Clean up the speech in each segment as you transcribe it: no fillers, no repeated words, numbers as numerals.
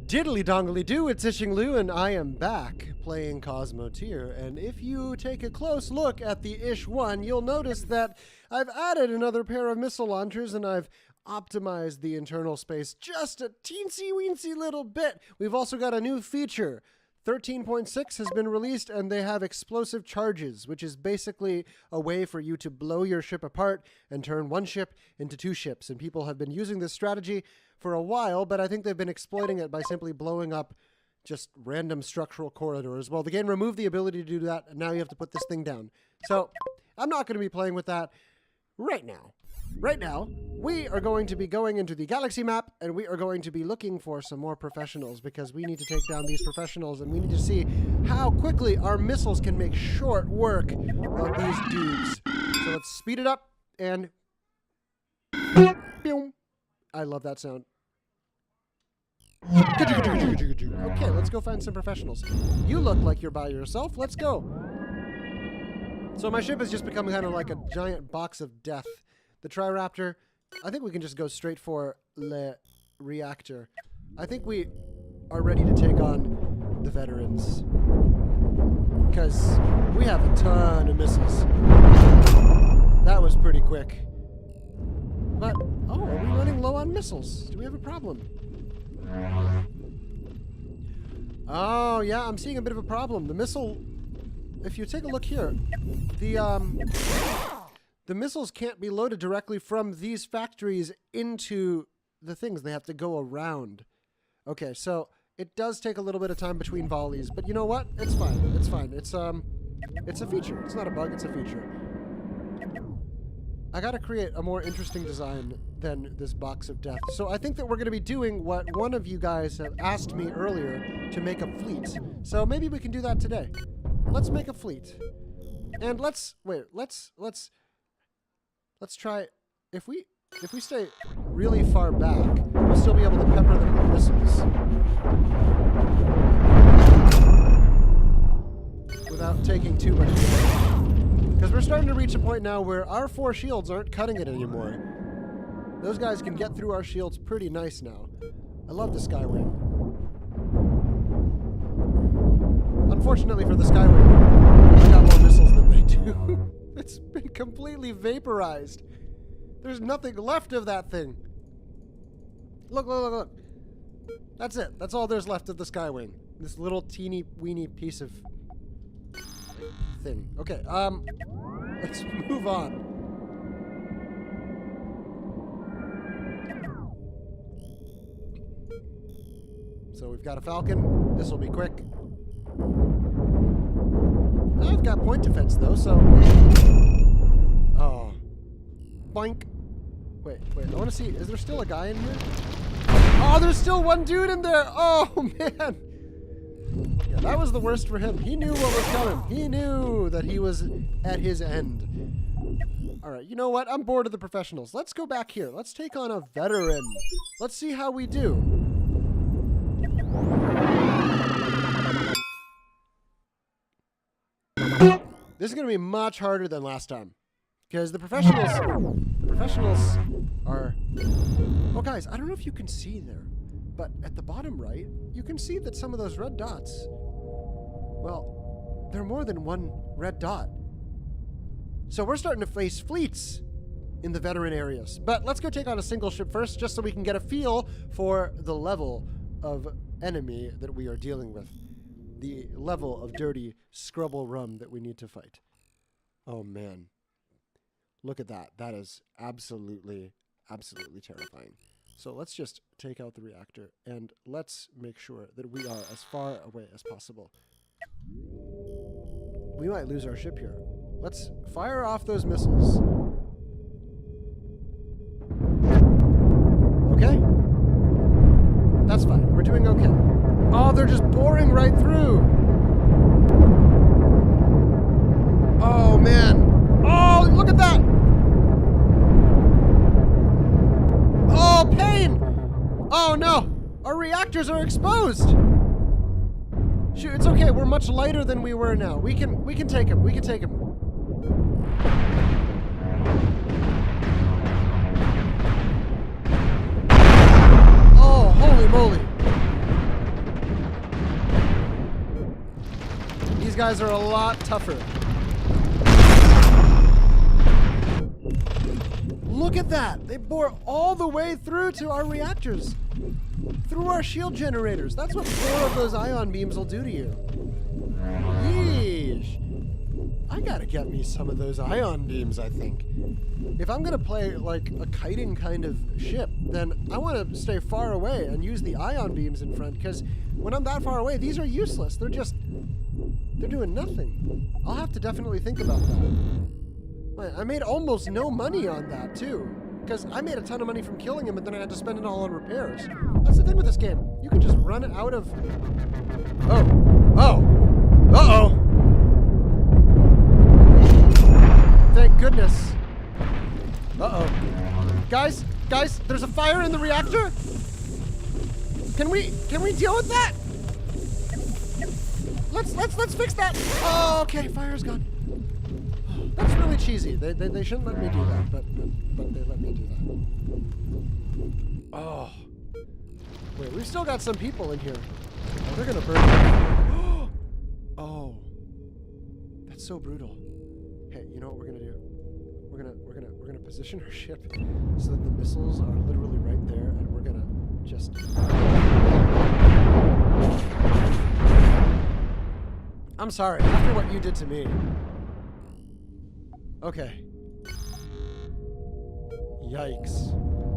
Diddly dongly do, it's Ishingloo, and I am back playing Cosmoteer. And if you take a close look at the Ish-1, you'll notice that I've added another pair of missile launchers and I've optimized the internal space just a teensy-weensy little bit. We've also got a new feature. 13.6 has been released and they have explosive charges, which is basically a way for you to blow your ship apart and turn one ship into two ships. And people have been using this strategy for a while, but I think they've been exploiting it by simply blowing up just random structural corridors. Well, the game removed the ability to do that, and now you have to put this thing down. So I'm not going to be playing with that right now. Right now, we are going to be going into the galaxy map, and we are going to be looking for some more professionals, because we need to take down these professionals, and we need to see how quickly our missiles can make short work of these dudes. So let's speed it up, and... boom. I love that sound. Okay, let's go find some professionals. You look like you're by yourself. Let's go. So my ship has just become kind of like a giant box of death. The Triraptor, I think we can just go straight for Le Reactor. I think we are ready to take on the veterans, because we have a ton of missiles. That was pretty quick. But, oh, are we running low on missiles? Do we have a problem? Oh, yeah, I'm seeing a bit of a problem. The missile, if you take a look here, the missiles can't be loaded directly from these factories into the things. They have to go around. Okay, so it does take a little bit of time between volleys, but you know what? It's fine. It's fine. It's a feature. It's not a bug, it's a feature. I gotta create a more interesting design than this box of death. So I think that we're gonna be doing what one of you guys have asked me earlier, to make a fleet. So maybe we can do that today. Let's make a fleet. And let's try, if we stay really far back, we'll still be able to pepper them with missiles without taking too much damage. Because we're starting to reach a point now where our 4 shields aren't cutting it anymore. Those guys can get through our shields pretty nice now. I love the Skywing. Unfortunately for the Skywing, I got more missiles than they do. It's been completely vaporized. There's nothing left of that thing. Look, look, look, look. That's it. That's all there's left of the Skywing. This little teeny weeny piece of thing. Okay, let's move on. So we've got a Falcon. This will be quick. I've got point defense though, so... Oh. Boink. Wait, I want to see, is there still a guy in here? Oh, there's still one dude in there! Oh, man! Yeah, that was the worst for him. He knew what was coming. He knew that he was at his end. Alright, you know what? I'm bored of the professionals. Let's go back here. Let's take on a veteran. Let's see how we do. This is going to be much harder than last time. Because the professionals are... Oh, guys, I don't know if you can see there. But at the bottom right, you can see that some of those red dots, well, there are more than one red dot. So we're starting to face fleets in the veteran areas. But let's go take on a single ship first, just so we can get a feel for the level of enemy that we are dealing with. The level of dirty scrubble rum that we need to fight. Oh, man. Look at that. That is absolutely, absolutely terrifying. So let's just take out the reactor, and let's make sure that we are as far away as possible. We might lose our ship here. Let's fire off those missiles. Okay? That's fine. We're doing okay. Oh, they're just boring right through. Oh, man. Oh, look at that. Oh, pain! Oh, no! Our reactors are exposed! Shoot, it's okay. We're much lighter than we were now. We can take him. We can take him. Oh, holy moly. guys are a lot tougher. Look at that! They bore all the way through to our reactors. Through our shield generators. That's what 4 of those ion beams will do to you. Yeesh. I gotta get me some of those ion beams, I think. If I'm gonna play like a kiting kind of ship, then I want to stay far away and use the ion beams in front, because when I'm that far away, these are useless. They're doing nothing. I'll have to definitely think about that. I made almost no money on that, too. Because I made a ton of money from killing him, but then I had to spend it all on repairs. That's the thing with this game. You can just run out of... Oh. Uh-oh. Thank goodness. Uh-oh. Guys, there's a fire in the reactor? Can we deal with that? Let's fix that. Oh, okay, fire's gone. That's really cheesy. They shouldn't let me do that, but they let me do that. Oh. Wait, we've still got some people in here. Oh, they're gonna burn. Oh. That's so brutal. Hey, you know what we're gonna do? We're gonna position our ship so that the missiles are literally right there, and we're gonna just... I'm sorry, after what you did to me. Okay. Yikes.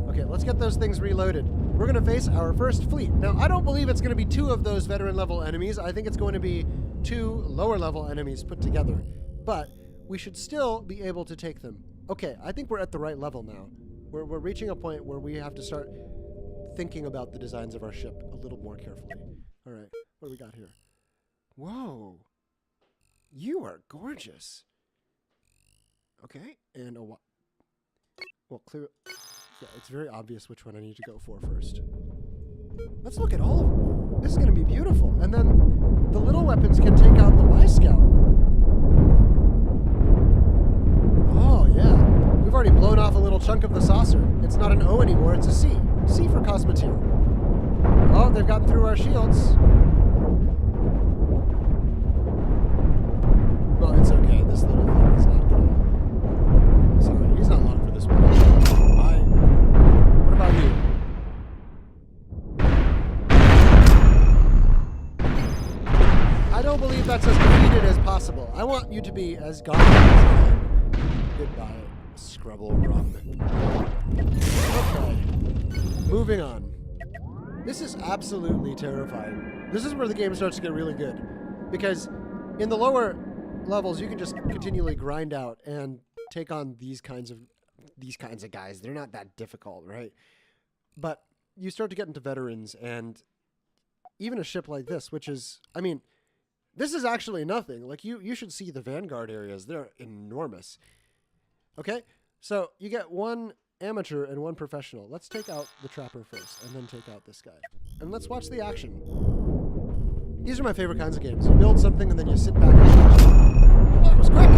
Okay, let's get those things reloaded. We're gonna face our first fleet. Now, I don't believe it's gonna be 2 of those veteran level enemies. I think it's going to be 2 lower level enemies put together. But we should still be able to take them. Okay, I think we're at the right level now. We're reaching a point where we have to start thinking about the designs of our ship a little more carefully. All right, what do we got here? Whoa. You are gorgeous. Okay, and a well, clear. Yeah, it's very obvious which one I need to go for first. Let's look at all of them. This is going to be beautiful. And then the little weapons can take out the Y-Scout. Oh, yeah. We've already blown off a little chunk of the saucer. It's not an O anymore, it's a C. C for Cosmoteer. Oh, they've gotten through our shields. Well, it's okay. This little thing is not gonna... Sorry, he's not long for this one. What about you? I don't believe that's as defeated as possible. I want you to be as godly as I can. Goodbye, Scrubble Rum. Okay. Moving on. This is absolutely terrifying. This is where the game starts to get really good. Because in the lower levels, you can just continually grind out and take on these kinds of guys. They're not that difficult, right? But you start to get into veterans, and even a ship like this, which is, I mean, this is actually nothing. Like, you should see the Vanguard areas. They're enormous. Okay? So you get 1 amateur and 1 professional. Let's take out the Trapper first, and then take out this guy. And let's watch the action. These are my favorite kinds of games. You build something, and then you sit back and watch it. Well, that was quick.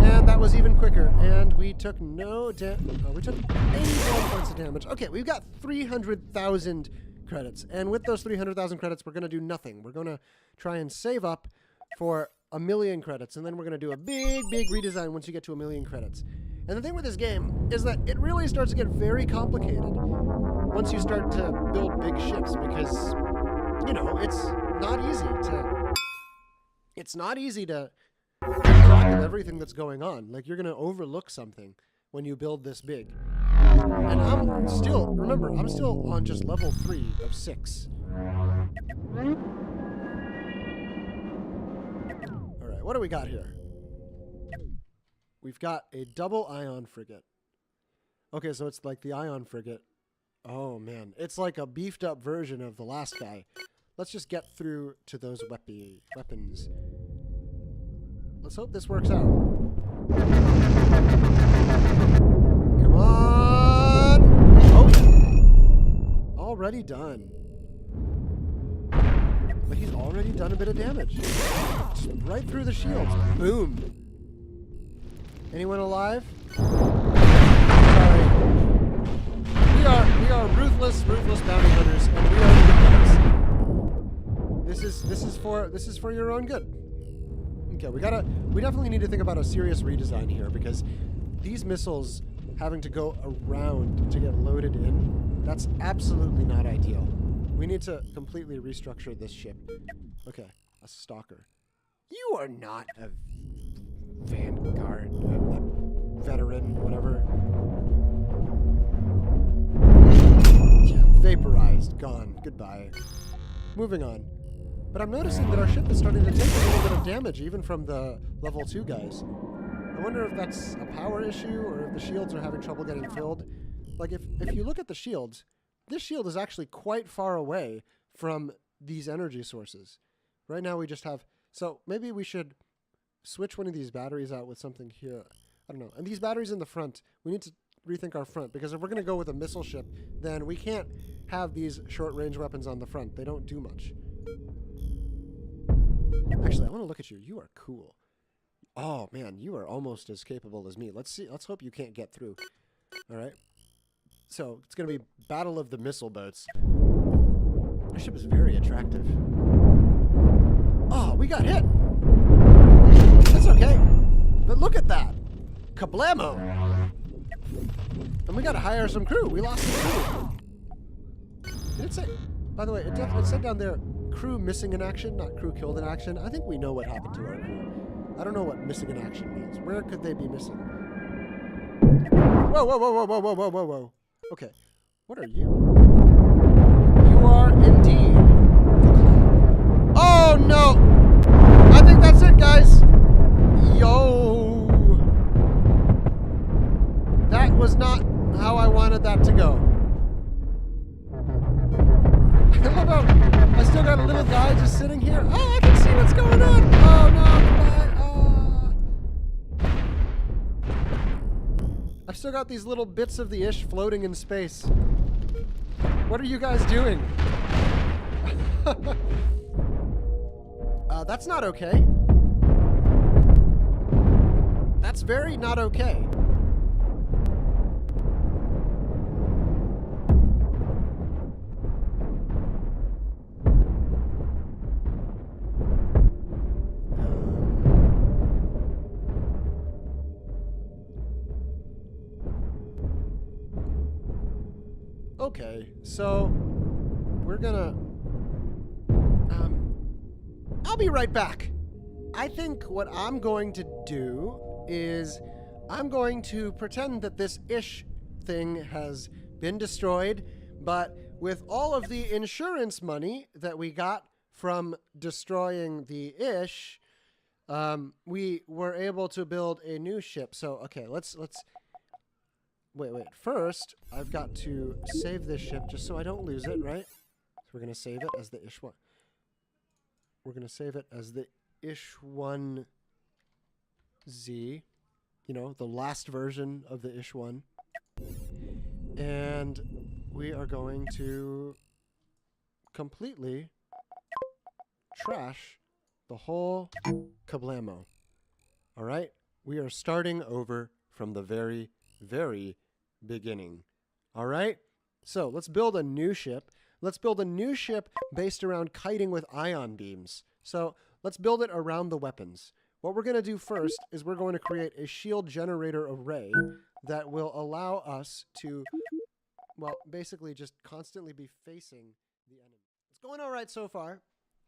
And that was even quicker. And we took no damage. Oh, we took 81 points of damage. Okay, we've got 300,000 credits. And with those 300,000 credits, we're going to do nothing. We're going to try and save up for 1,000,000 credits. And then we're going to do a big redesign once you get to 1,000,000 credits. And the thing with this game is that it really starts to get very complicated once you start to build big ships, because, you know, it's not easy to keep track of everything that's going on. Like, you're going to overlook something when you build this big. And I'm still on just level 3 of 6. All right, what do we got here? We've got a double ion frigate. Okay, so it's like the ion frigate. Oh, man. It's like a beefed up version of the last guy. Let's just get through to those weapons. Let's hope this works out. Come on! Oh, yeah. Already done. But he's already done a bit of damage. Just right through the shields. Boom. Anyone alive? Sorry. We are ruthless bounty hunters, and we are the good guys. This is for your own good. Okay, we definitely need to think about a serious redesign here, because these missiles having to go around to get loaded in, that's absolutely not ideal. We need to completely restructure this ship. Okay, a stalker. You are not a vanguard, veteran, whatever. Yeah, vaporized, gone, goodbye. Moving on. But I'm noticing that our ship is starting to take a little bit of damage, even from the level 2 guys. I wonder if that's a power issue, or if the shields are having trouble getting filled. Like, if you look at the shields, this shield is actually quite far away from these energy sources. Right now we just have... So maybe we should switch one of these batteries out with something here. I don't know. And these batteries in the front, we need to rethink our front, because if we're going to go with a missile ship, then we can't have these short-range weapons on the front. They don't do much. Actually, I want to look at you. You are cool. Oh, man, you are almost as capable as me. Let's see. Let's hope you can't get through. All right. So it's going to be Battle of the Missile Boats. This ship is very attractive. Oh, we got hit. That's okay. But look at that. Kablamo. And we got to hire some crew. We lost some crew. Did it say... By the way, it said down there, crew missing in action, not crew killed in action. I think we know what happened to our crew. I don't know what missing in action means. Where could they be missing? Whoa, whoa, whoa, whoa, whoa, whoa, whoa, whoa, whoa. Okay. What are you? You are indeed the clown. Oh, no! I think that's it, guys. Yo! That was not how I wanted that to go. I love how I still got a little guy just sitting here. Oh, I can see what's going on. Oh, no, goodbye. I've still got these little bits of the ish floating in space. What are you guys doing? That's not okay. That's very not okay. Okay, so we're gonna... I'll be right back. I think what I'm going to do is I'm going to pretend that this ish thing has been destroyed, but with all of the insurance money that we got from destroying the ish, we were able to build a new ship. So, okay, let's... Wait. First, I've got to save this ship just so I don't lose it, right? So we're going to save it as the Ish 1. We're going to save it as the Ish 1Z. You know, the last version of the Ish 1. And we are going to completely trash the whole kablamo. All right? We are starting over from the very beginning. All right? So let's build a new ship. Let's build a new ship based around kiting with ion beams. So let's build it around the weapons. What we're going to do first is we're going to create a shield generator array that will allow us to, well, basically just constantly be facing the enemy. It's going all right so far.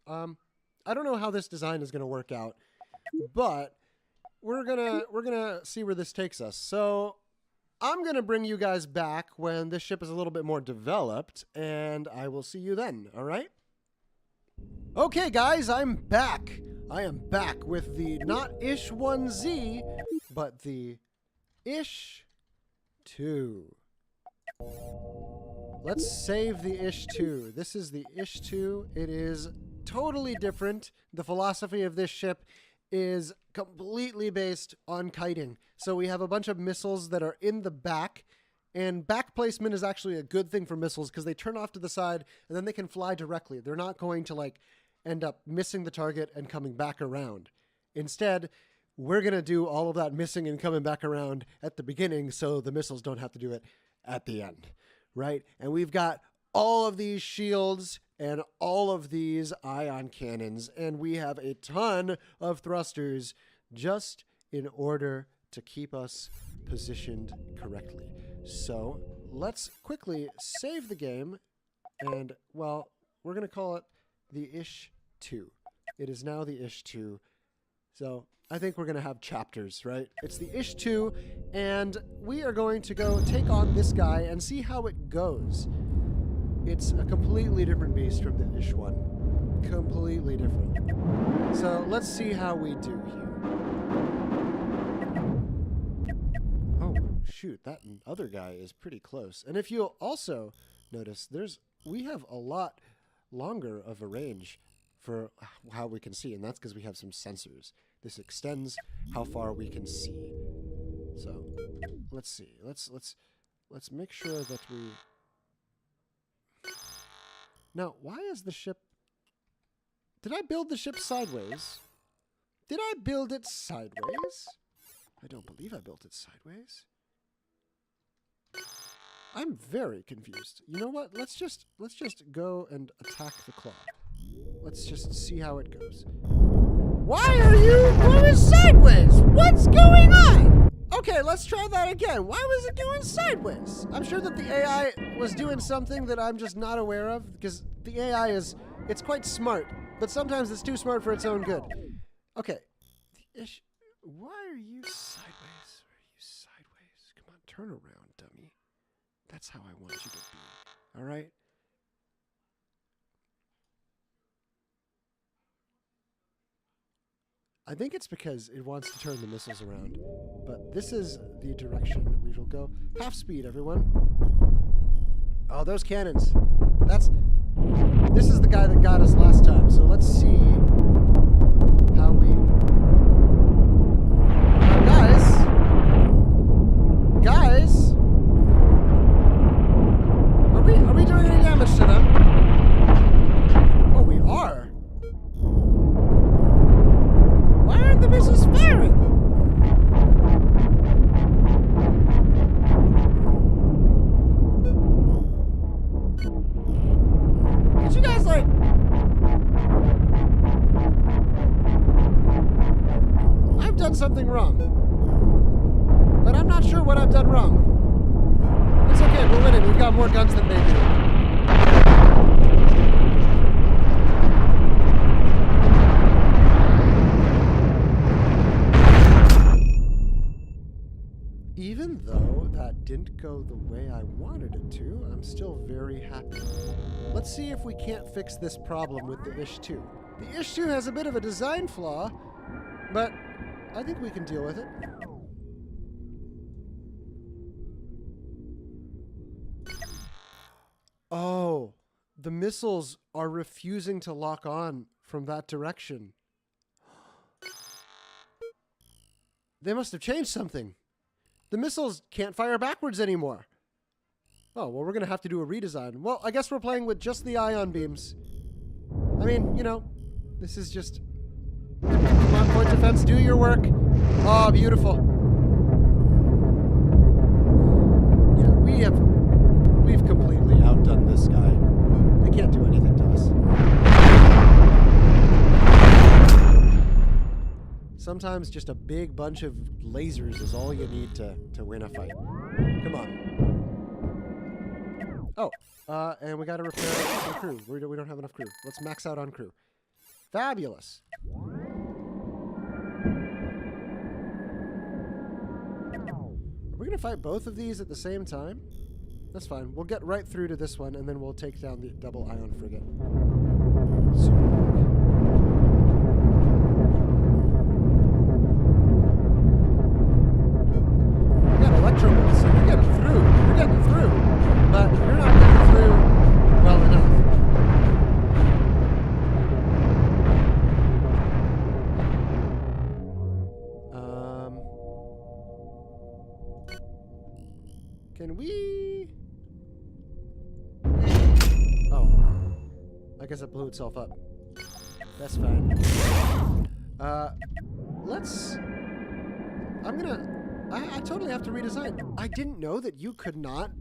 I don't know how this design is going to work out, but we're gonna see where this takes us. So I'm going to bring you guys back when this ship is a little bit more developed, and I will see you then, all right? Okay, guys, I'm back. I am back with the not Ish 1Z, but the Ish 2. Let's save the Ish 2. This is the Ish 2. It is totally different. The philosophy of this ship is completely based on kiting. So we have a bunch of missiles that are in the back, and back placement is actually a good thing for missiles because they turn off to the side and then they can fly directly. They're not going to like end up missing the target and coming back around. Instead, we're going to do all of that missing and coming back around at the beginning so the missiles don't have to do it at the end, right? And we've got all of these shields and all of these ion cannons, and we have a ton of thrusters just in order to keep us positioned correctly. So let's quickly save the game, and, well, we're going to call it the Ish-2. It is now the Ish-2. So I think we're going to have chapters, right? It's the Ish-2, and we are going to go take on this guy and see how it goes. It's a completely different beast from the Ish-1. Completely different. So let's see how we do here. Oh, shoot, that other guy is pretty close. And if you'll also notice, we have a lot longer of a range for how we can see, and that's because we have some sensors. This extends how far we can see. So let's see. Let's make sure that we. Now, why is the ship? Did I build the ship sideways? Did I build it sideways? I don't believe I built it sideways. I'm very confused. You know what? Let's just go and attack the claw. Let's just see how it goes. Why are you going sideways? What's going on? Okay, let's try that again. Why was it going sideways? I'm sure that the AI was doing something that I'm just not aware of, because the AI it's quite smart, but sometimes it's too smart for its own good. Okay. Why are you sideways? Are you sideways? Come on, turn around, dummy. That's how I want you to be. All right? I think it's because it wants to turn the missiles around. But this is the direction we will go. Half speed, everyone. Oh, those cannons. This is the guy that got us last time. So let's see how we... Guys! Are we doing any damage to them? Oh, we are. Why aren't the missiles firing? Did you guys like... I've done something wrong. But I'm not sure what I've done wrong. It's okay, we're winning. We've got more guns than they do. Even though that didn't go the way I wanted it to, I'm still very happy. Let's see if we can't fix this problem with the Ish-2. The Ish-2 has a bit of a design flaw, but I think we can deal with it. Oh, the missiles are refusing to lock on from that direction. They must have changed something. The missiles can't fire backwards anymore. Oh, well, we're going to have to do a redesign. Well, I guess we're playing with just the ion beams. I mean, you know, this is just... Come on, point defense, do your work. Oh, beautiful. Yeah, we've completely outdone this guy. They can't do anything to us. Sometimes just a big bunch of lasers is all you need to win a fight. Come on. Oh, and we gotta repair some crew. We don't have enough crew. Let's max out on crew. Fabulous. Are we gonna fight both of these at the same time? That's fine. We'll get right through to this one, and then we'll take down the double ion frigate. Super. You're getting through. You're getting through. But you're not getting through well enough. Can we... Oh. I guess it blew itself up. That's fine. Let's... I totally have to redesign. I didn't know that you could not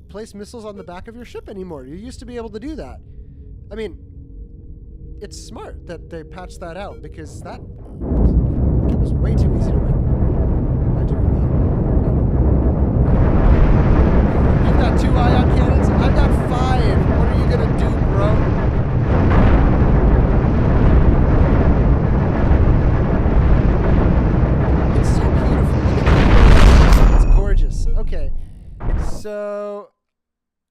place missiles on the back of your ship anymore. You used to be able to do that. I mean, it's smart that they patched that out because it was way too easy to win by doing that. You've got 2 ion cannons. I've got 5. What are you gonna do, bro? It's so beautiful. Look at that. It's gorgeous. Okay, so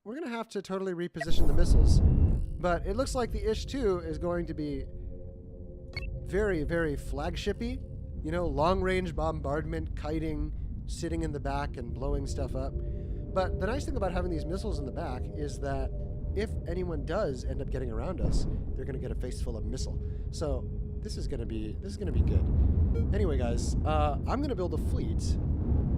we're gonna have to totally reposition the missiles. But it looks like the Ish-2 is going to be very, very flagshipy. You know, long-range bombardment, kiting, sitting in the back and blowing stuff up. But the nice thing about having these missiles in the back is that if anyone does end up getting around us, they're going to get a face full of missile. So this is going to be good. Anyway, guys, I'm going to build a fleet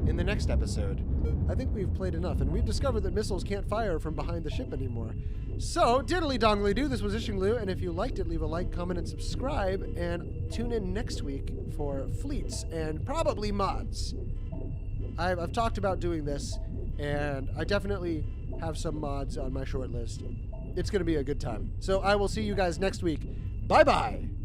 in the next episode. I think we've played enough, and we've discovered that missiles can't fire from behind the ship anymore. So, diddly dongly do, this was Ishingloo, and if you liked it, leave a like, comment, and subscribe, and tune in next week for fleets and probably mods. I've talked about doing this, and I definitely have some mods on my short list. It's going to be a good time. So I will see you guys next week. Bye-bye!